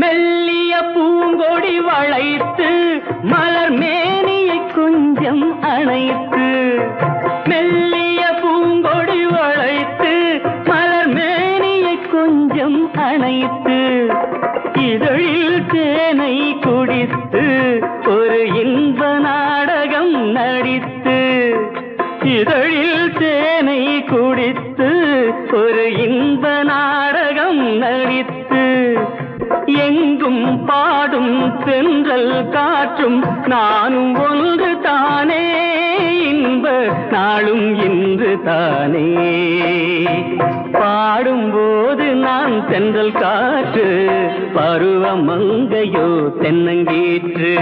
மெல்லிய பூங்கொடி வளைத்து மலர் மேனியை கொஞ்சம் அணைத்து, மெல்லிய பூங்கொடி வளைத்து மலர் மேனியை கொஞ்சம் அணைத்து, இதழில் தேனை குடித்து ஒரு இன்ப நாடகம் நடித்து, இதழில் தேனை குடித்து ஒரு இன்ப நாடகம் நடித்து, எங்கும் பாடும் தென்றல் காற்றும் நானும் ஒன்று தானே, இன்ப நாளும் இன்று தானே. பாடும்போது நான் தென்றல் காற்று, பருவ மங்கையோ தென்னங்கீற்று.